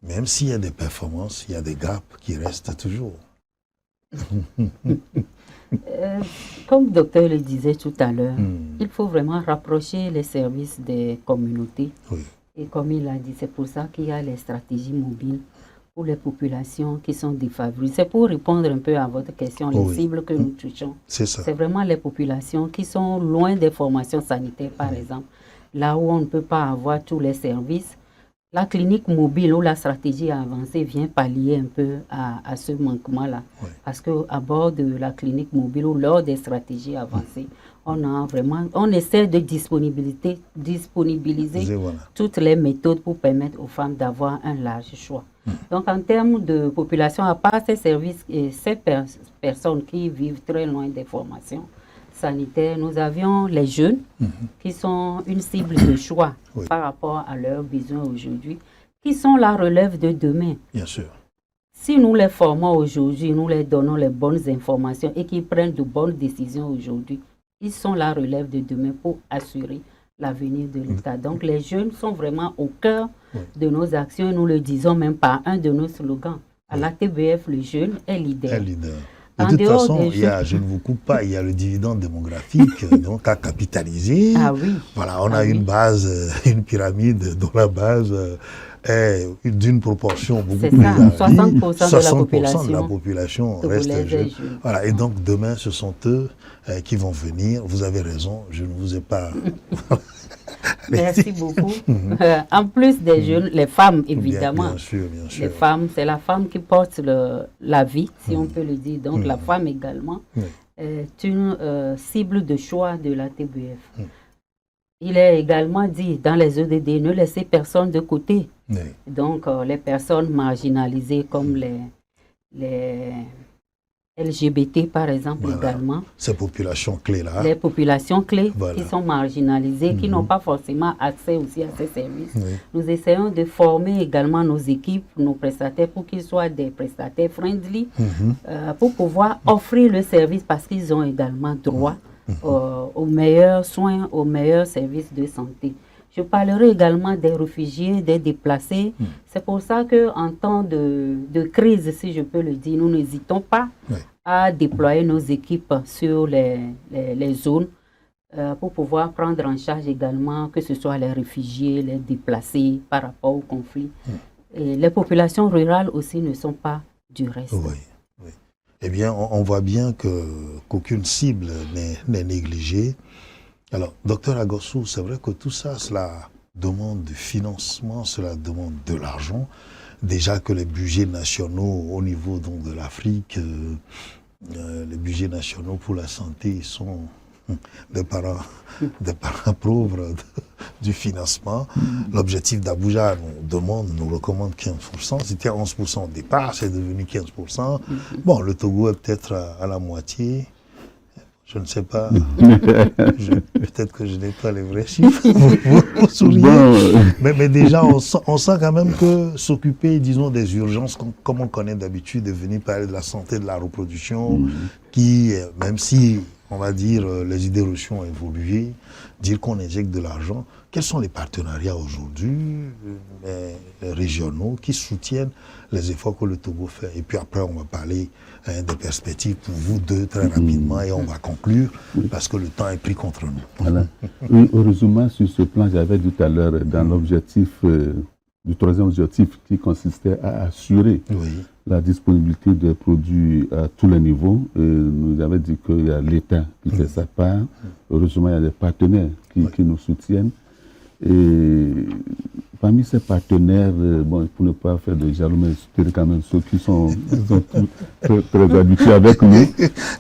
même s'il y a des performances, il y a des gaps qui restent toujours. Comme le docteur le disait tout à l'heure, il faut vraiment rapprocher les services des communautés. Oui. Et comme il a dit, c'est pour ça qu'il y a les stratégies mobiles pour les populations qui sont défavorisées. C'est pour répondre un peu à votre question, les cibles que nous touchons. C'est ça. C'est vraiment les populations qui sont loin des formations sanitaires, par exemple. Là où on ne peut pas avoir tous les services, la clinique mobile ou la stratégie avancée vient pallier un peu à ce manquement-là. Oui. Parce qu'à bord de la clinique mobile ou lors des stratégies avancées, on essaie de disponibiliser toutes les méthodes pour permettre aux femmes d'avoir un large choix. Donc, en termes de population, à part ces services et ces personnes qui vivent très loin des formations sanitaires, nous avions les jeunes qui sont une cible de choix par rapport à leurs besoins aujourd'hui, qui sont la relève de demain. Bien sûr. Si nous les formons aujourd'hui, nous les donnons les bonnes informations et qu'ils prennent de bonnes décisions aujourd'hui, ils sont la relève de demain pour assurer l'avenir de l'État. Donc, les jeunes sont vraiment au cœur de nos actions et nous le disons même par un de nos slogans. À la TBF, le jeune est leader. De toute façon, je ne vous coupe pas, il y a le dividende démographique donc à capitaliser. Ah oui. Voilà, on a une base, une pyramide dont la base est d'une proportion beaucoup plus large. 60% de la population reste jeune. Voilà, et donc demain, ce sont eux qui vont venir. Vous avez raison, je ne vous ai pas... Merci beaucoup. En plus des jeunes, les femmes, évidemment. Bien sûr. Les femmes, c'est la femme qui porte la vie, si on peut le dire. Donc, la femme également est une cible de choix de la TBF. Il est également dit dans les EDD, ne laissez personne de côté. Donc, les personnes marginalisées comme les LGBT, par exemple, également. Ces populations clés-là. Les populations clés qui sont marginalisées, qui n'ont pas forcément accès aussi à ces services. Nous essayons de former également nos équipes, nos prestataires, pour qu'ils soient des prestataires friendly, pour pouvoir offrir le service parce qu'ils ont également droit aux meilleurs soins, aux meilleurs services de santé. Je parlerai également des réfugiés, des déplacés. C'est pour ça qu'en temps de crise, si je peux le dire, nous n'hésitons pas à déployer nos équipes sur les zones pour pouvoir prendre en charge également, que ce soit les réfugiés, les déplacés par rapport au conflit. Et les populations rurales aussi ne sont pas du reste. Oui. Eh bien, on voit bien qu'aucune cible n'est négligée. Alors, docteur Agossou, c'est vrai que tout ça, cela demande du financement, cela demande de l'argent. Déjà que les budgets nationaux au niveau donc, de l'Afrique, les budgets nationaux pour la santé sont des parents pauvres du financement. L'objectif d'Abuja nous recommande 15%. C'était 11% au départ, c'est devenu 15%. Bon, le Togo est peut-être à la moitié. Je ne sais pas. Peut-être que je n'ai pas les vrais chiffres. Vous souriez. Mais déjà, on sent quand même que s'occuper, disons, des urgences, comme on connaît d'habitude, de venir parler de la santé, de la reproduction, qui, même si, on va dire, les idées reçues ont évolué, dire qu'on injecte de l'argent, quels sont les partenariats aujourd'hui régionaux qui soutiennent les efforts que le Togo fait? Et puis après, on va parler des perspectives pour vous deux très rapidement et on va conclure parce que le temps est pris contre nous. Voilà. Oui, heureusement, sur ce plan, j'avais dit tout à l'heure dans l'objectif du troisième objectif qui consistait à assurer la disponibilité des produits à tous les niveaux. Nous avons dit qu'il y a l'État qui fait sa part. Heureusement, il y a des partenaires qui nous soutiennent. Et parmi ces partenaires, bon, pour ne pas faire de jaloux, mais c'était quand même ceux qui sont très, très habitués avec nous.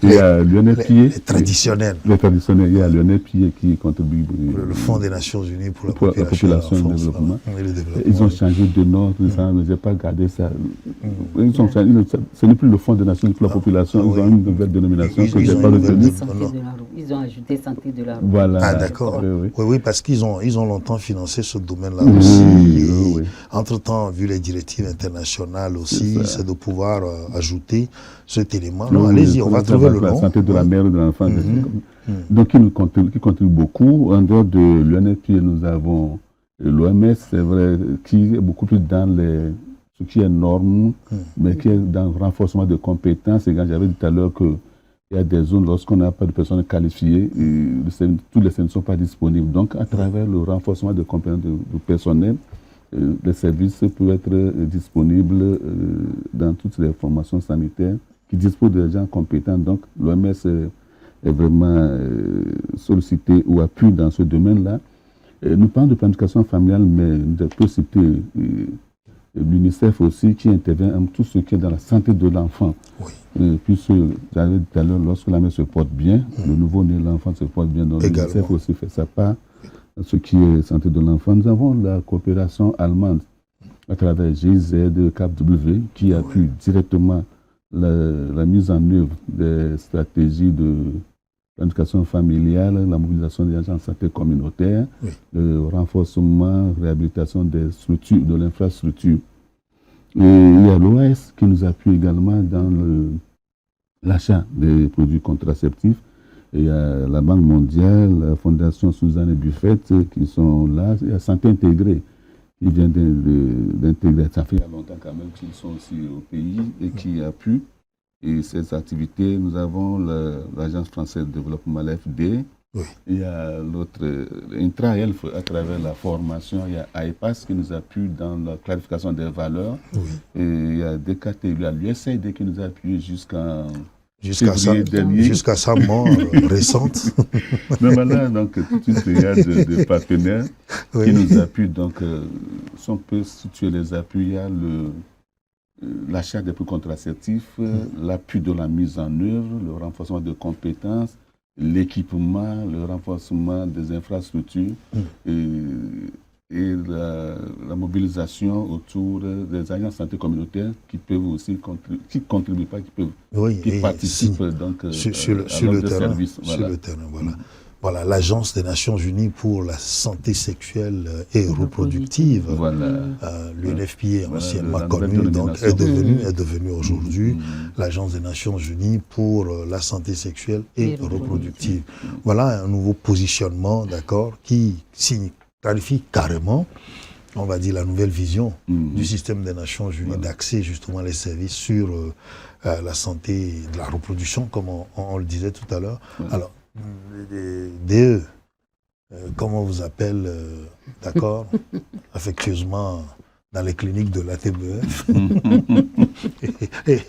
Il y a Lionel Pied. Les traditionnels. Les traditionnels. Il y a Lionel Pied qui contribue. Le Fonds des Nations Unies pour la population et le développement. Ils ont changé de nom, mais je n'ai pas gardé ça. Ils ont changé, ce n'est plus le Fonds des Nations Unies pour la population, ils ont une nouvelle dénomination que je n'ai pas retenue. Ils ont ajouté santé de la route. Voilà. Ah, d'accord. Oui, parce qu'ils ont longtemps financé ce domaine-là Oui, aussi. oui. Entre-temps, vu les directives internationales aussi, c'est de pouvoir ajouter cet élément. Oui, allez-y, on va trouver le nom. La santé de la mère et de l'enfant. Donc, qui contribue beaucoup. En dehors de l'UNFPA, nous avons l'OMS, c'est vrai, qui est beaucoup plus dans ce qui est norme, mais qui est dans le renforcement de compétences. Et quand j'avais dit tout à l'heure qu'il y a des zones, lorsqu'on n'a pas de personnes qualifiées, tous les services ne sont pas disponibles. Donc, à travers le renforcement de compétences du personnel, les services peuvent être disponibles dans toutes les formations sanitaires qui disposent de gens compétents. Donc, l'OMS est vraiment sollicité ou appuyé dans ce domaine-là. Nous parlons de planification familiale, mais je peux citer l'UNICEF aussi qui intervient en tout ce qui est dans la santé de l'enfant. Oui. Puisque, j'avais dit tout à l'heure, lorsque la mère se porte bien, le nouveau-né, l'enfant se porte bien. Donc l'UNICEF aussi fait sa part dans ce qui est santé de l'enfant. Nous avons la coopération allemande à travers GIZ, CAPW, qui appuie directement la mise en œuvre des stratégies de planification familiale, la mobilisation des agents de santé communautaire, le renforcement, réhabilitation des structures, de l'infrastructure. Et il y a l'OAS qui nous appuie également dans l'achat des produits contraceptifs. Et il y a la Banque mondiale, la Fondation Suzanne Buffet qui sont là. Il y a Santé intégrée qui vient d'intégrer. Ça fait longtemps quand même qu'ils sont aussi au pays et qui appuient. Et ces activités, nous avons l'Agence française de développement, l'AFD. Il y a l'autre, Intra-Health, à travers la formation. Il y a AIPAS qui nous appuie dans la clarification des valeurs. Et il y a DKT, il y a l'USAID qui nous appuie jusqu'à sa mort récente. Mais maintenant, donc, toute une série de partenaires qui nous appuient. Donc, si on peut situer les appuis, il y a l'achat des produits contraceptifs, l'appui de la mise en œuvre, le renforcement de compétences, l'équipement, le renforcement des infrastructures et la mobilisation autour des agents de santé communautaire qui peuvent aussi contribuent pas, qui participent donc sur le terrain. Sur le terrain, voilà. Voilà, l'Agence des Nations Unies pour la santé sexuelle et reproductive, l'UNFPA, anciennement connue, donc est devenue aujourd'hui l'Agence des Nations Unies pour la santé sexuelle et reproductive. Voilà un nouveau positionnement, d'accord, qui clarifie carrément, on va dire, la nouvelle vision du système des Nations Unies d'accès justement les services sur la santé de la reproduction, comme on le disait tout à l'heure. Alors, DE, comme on vous appelle, d'accord, affectueusement dans les cliniques de l'ATBF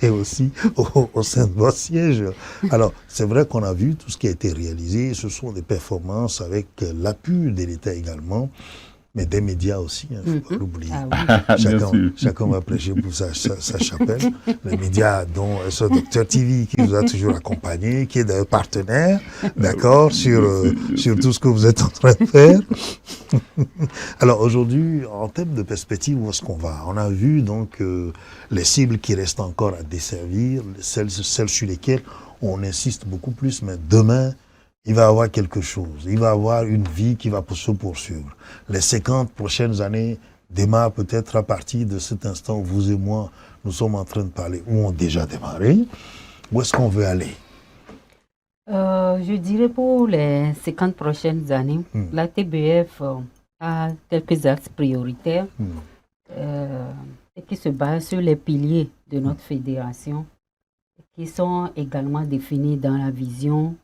et aussi au sein de votre siège. Alors, c'est vrai qu'on a vu tout ce qui a été réalisé, ce sont des performances avec l'appui de l'État également, mais des médias aussi, il ne faut pas l'oublier. Chacun va prêcher pour sa chapelle. Les médias, dont ce Docteur TV qui vous a toujours accompagné, qui est d'ailleurs partenaire, d'accord, sur tout ce que vous êtes en train de faire. Alors aujourd'hui, en termes de perspective, où est-ce qu'on va? On a vu donc les cibles qui restent encore à desservir, celles sur lesquelles on insiste beaucoup plus, mais demain, il va y avoir quelque chose. Il va y avoir une vie qui va se poursuivre. Les 50 prochaines années démarrent peut-être à partir de cet instant où vous et moi, nous sommes en train de parler, ou ont déjà démarré. Où est-ce qu'on veut aller? Je dirais pour les 50 prochaines années, la TBF a quelques axes prioritaires et qui se basent sur les piliers de notre fédération, qui sont également définis dans la vision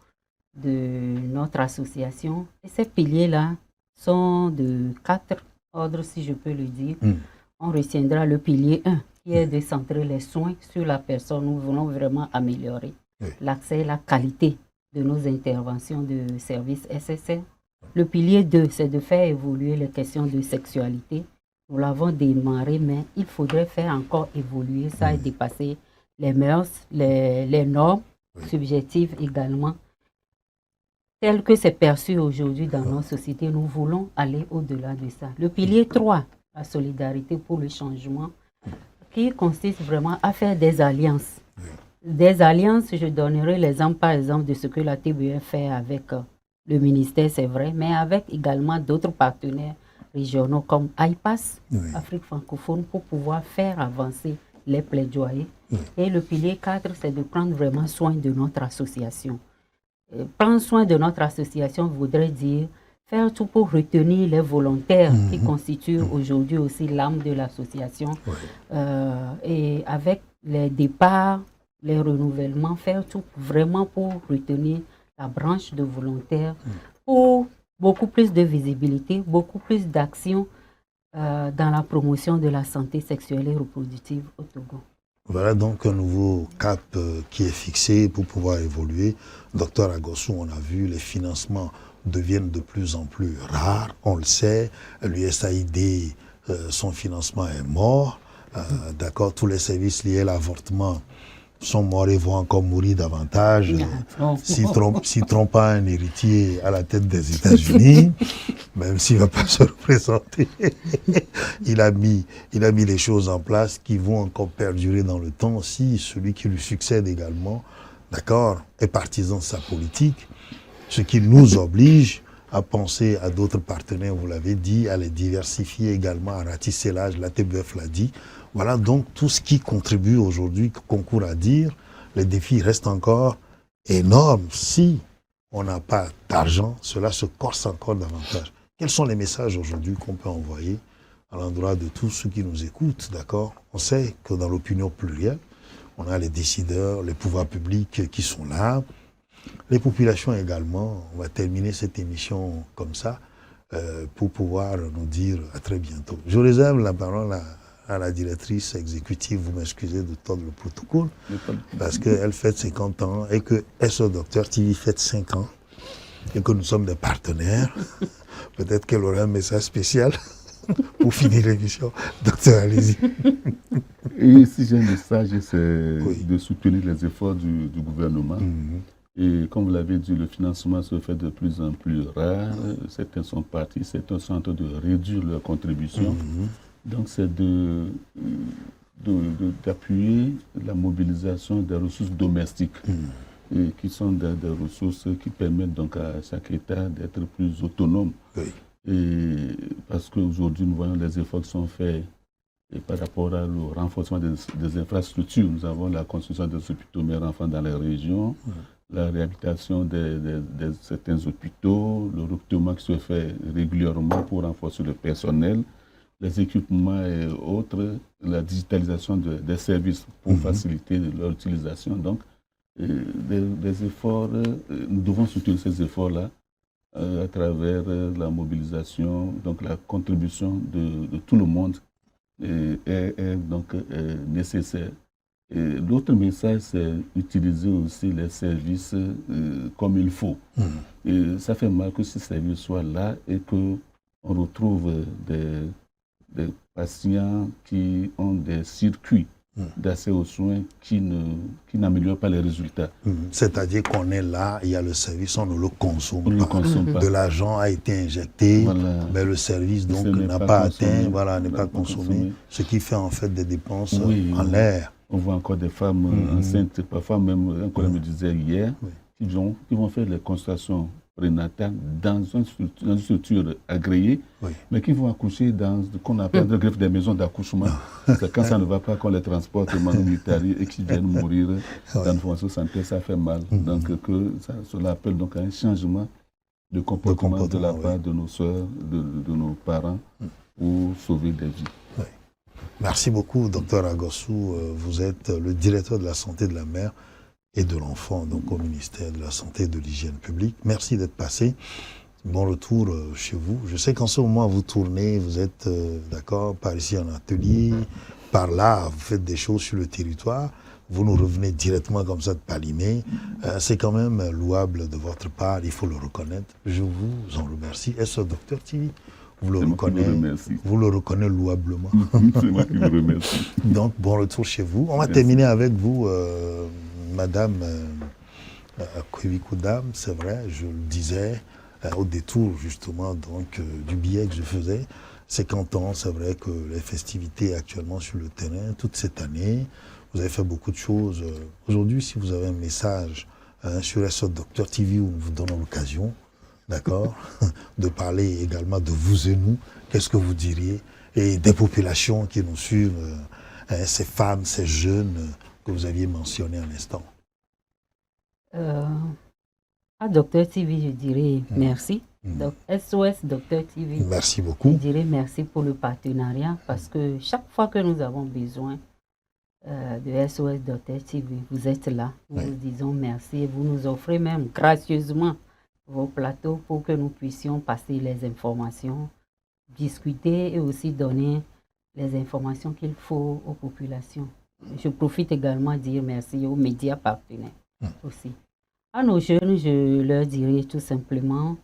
de notre association. Et ces piliers-là sont de 4 ordres, si je peux le dire. On retiendra le pilier 1, qui est de centrer les soins sur la personne. Nous voulons vraiment améliorer l'accès et la qualité de nos interventions de services SSR. Le pilier 2, c'est de faire évoluer les questions de sexualité Nous l'avons démarré, mais il faudrait faire encore évoluer ça et dépasser les mœurs, les normes subjectives également. Tel que c'est perçu aujourd'hui dans nos sociétés, nous voulons aller au-delà de ça. Le pilier 3, la solidarité pour le changement, qui consiste vraiment à faire des alliances. Des alliances, je donnerai l'exemple par exemple de ce que la TBF fait avec le ministère, c'est vrai, mais avec également d'autres partenaires régionaux comme AIPAS, Afrique francophone, pour pouvoir faire avancer les plaidoyers. Et le pilier 4, c'est de prendre vraiment soin de notre association. Prendre soin de notre association voudrait dire faire tout pour retenir les volontaires qui constituent aujourd'hui aussi l'âme de l'association. Et avec les départs, les renouvellements, faire tout vraiment pour retenir la branche de volontaires pour beaucoup plus de visibilité, beaucoup plus d'action dans la promotion de la santé sexuelle et reproductive au Togo. Voilà donc un nouveau cap qui est fixé pour pouvoir évoluer. Docteur Agossou, on a vu, les financements deviennent de plus en plus rares, on le sait. L'USAID, son financement est mort. D'accord, tous les services liés à l'avortement sont morts et vont encore mourir davantage. S'il trompe pas un héritier à la tête des États-Unis, même s'il ne va pas se représenter, il a mis les choses en place qui vont encore perdurer dans le temps si celui qui lui succède également, d'accord, est partisan de sa politique, ce qui nous oblige à penser à d'autres partenaires, vous l'avez dit, à les diversifier également, à ratisser l'âge, la TBF l'a dit. Voilà donc tout ce qui contribue aujourd'hui, concourt à dire, les défis restent encore énormes. Si on n'a pas d'argent, cela se corse encore davantage. Quels sont les messages aujourd'hui qu'on peut envoyer à l'endroit de tous ceux qui nous écoutent, d'accord? On sait que dans l'opinion plurielle, on a les décideurs, les pouvoirs publics qui sont là, les populations également. On va terminer cette émission comme ça pour pouvoir nous dire à très bientôt. Je réserve la parole à la directrice exécutive, vous m'excusez de tordre le protocole, parce qu'elle fête 50 ans et que SO Docteur TV fête 5 ans et que nous sommes des partenaires. Peut-être qu'elle aurait un message spécial pour finir l'émission. Docteur, allez-y. Et si j'ai un message, c'est de soutenir les efforts du gouvernement. Et comme vous l'avez dit, le financement se fait de plus en plus rare. Certains sont partis, certains sont en train de réduire leur contribution. Donc c'est d'appuyer la mobilisation des ressources domestiques, et qui sont des ressources qui permettent donc à chaque État d'être plus autonome. Et parce qu'aujourd'hui, nous voyons les efforts qui sont faits et par rapport au renforcement des infrastructures. Nous avons la construction des hôpitaux mères enfants dans les régions, la réhabilitation de certains hôpitaux, le recrutement qui se fait régulièrement pour renforcer le personnel, les équipements et autres, la digitalisation des services pour faciliter leur utilisation. Donc, des efforts, nous devons soutenir ces efforts-là à travers la mobilisation, donc la contribution de tout le monde est donc nécessaire. L'autre message, c'est utiliser aussi les services comme il faut. Et ça fait mal que ces services soient là et qu'on retrouve des patients qui ont des circuits d'accès aux soins qui n'améliorent pas les résultats. C'est-à-dire qu'on est là, il y a le service, on ne le consomme pas. De l'argent a été injecté, mais le service donc n'a pas atteint, n'est pas consommé, ce qui fait en fait des dépenses en l'air. On voit encore des femmes enceintes, parfois même, un collègue me disait hier, qui vont faire les consultations prénatales dans une structure agréée, mais qui vont accoucher dans ce qu'on appelle le greffe des maisons d'accouchement. C'est quand ça ne va pas qu'on les transporte au Manu Militari et qu'ils viennent mourir dans une formation santé, ça fait mal. Donc cela appelle donc à un changement de comportement de la part de nos soeurs, de nos parents, pour sauver des vies. Merci beaucoup, Dr Agossou. Vous êtes le directeur de la santé de la mère et de l'enfant, donc au ministère de la Santé et de l'Hygiène publique. Merci d'être passé. Bon retour chez vous. Je sais qu'en ce moment, vous tournez, vous êtes, d'accord, par ici en atelier, par là, vous faites des choses sur le territoire. Vous nous revenez directement comme ça de Palimé. C'est quand même louable de votre part, il faut le reconnaître. Je vous en remercie. Et ce Docteur TV vous le C'est moi qui vous reconnaissez, remercie. vous le reconnaissez louablement. C'est moi qui vous remercie. Donc, bon retour chez vous. On va Merci. terminer avec vous, Madame Kwewi-Koudam, c'est vrai, je le disais, au détour justement donc, du billet que je faisais. 50 ans, c'est vrai que les festivités actuellement sur le terrain, toute cette année, vous avez fait beaucoup de choses. Aujourd'hui, si vous avez un message sur SO Docteur TV où nous vous donnons l'occasion, d'accord, de parler également de vous et nous, qu'est-ce que vous diriez? Et des populations qui nous suivent, ces femmes, ces jeunes que vous aviez mentionnés à l'instant. À Docteur TV, je dirais merci. Donc, SOS Docteur TV, Merci je beaucoup. dirais merci pour le partenariat parce que chaque fois que nous avons besoin de SOS Docteur TV, vous êtes là. Nous vous disons merci et vous nous offrez même gracieusement vos plateaux pour que nous puissions passer les informations, discuter et aussi donner les informations qu'il faut aux populations. Je profite également de dire merci aux médias partenaires aussi. À nos jeunes, je leur dirais tout simplement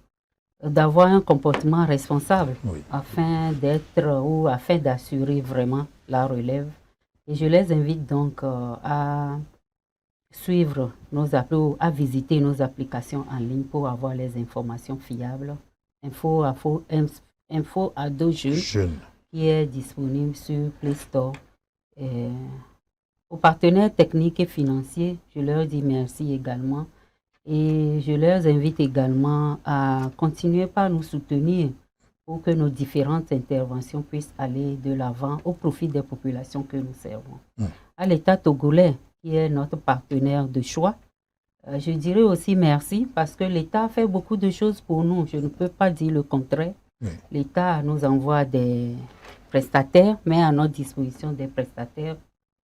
d'avoir un comportement responsable afin d'être ou afin d'assurer vraiment la relève. Et je les invite donc à suivre nos applis ou à visiter nos applications en ligne pour avoir les informations fiables. Info Ado Jeune qui est disponible sur Play Store. Et aux partenaires techniques et financiers, je leur dis merci également. Et je leur invite également à continuer par nous soutenir pour que nos différentes interventions puissent aller de l'avant au profit des populations que nous servons. À l'État togolais, qui est notre partenaire de choix, je dirais aussi merci parce que l'État fait beaucoup de choses pour nous. Je ne peux pas dire le contraire. L'État nous envoie des prestataires, met à notre disposition des prestataires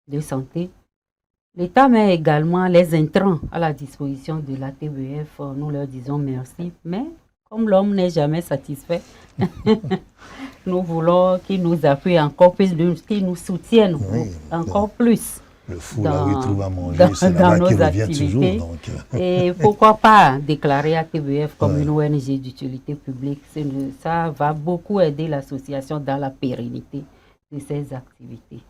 de santé. L'État met également les intrants à la disposition de la TBF. Nous leur disons merci. Mais comme l'homme n'est jamais satisfait, nous voulons qu'il nous appuie encore plus, qu'il nous soutienne encore plus. Le fou là où il trouve à manger, c'est là-bas qu'il revient toujours. Donc. Et pourquoi pas déclarer la TBF comme une ONG d'utilité publique. Ça va beaucoup aider l'association dans la pérennité de ses activités.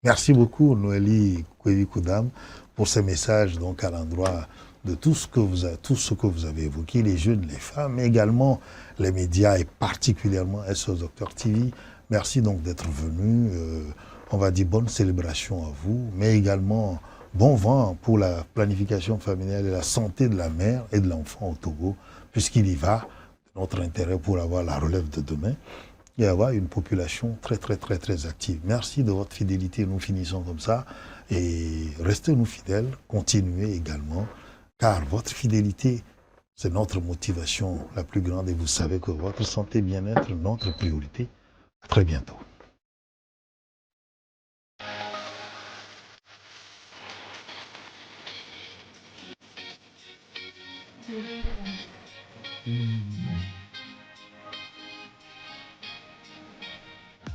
Merci beaucoup, Noélie Kwewi-Koudam, pour ces messages donc, à l'endroit de tout ce que vous avez évoqué, les jeunes, les femmes, mais également les médias et particulièrement SOS Docteur TV. Merci donc d'être venu. On va dire bonne célébration à vous, mais également bon vent pour la planification familiale et la santé de la mère et de l'enfant au Togo, puisqu'il y va de notre intérêt pour avoir la relève de demain et avoir une population très active. Merci de votre fidélité. Nous finissons comme ça. Et restez-nous fidèles, continuez également, car votre fidélité, c'est notre motivation la plus grande et vous savez que votre santé et bien-être est notre priorité. À très bientôt.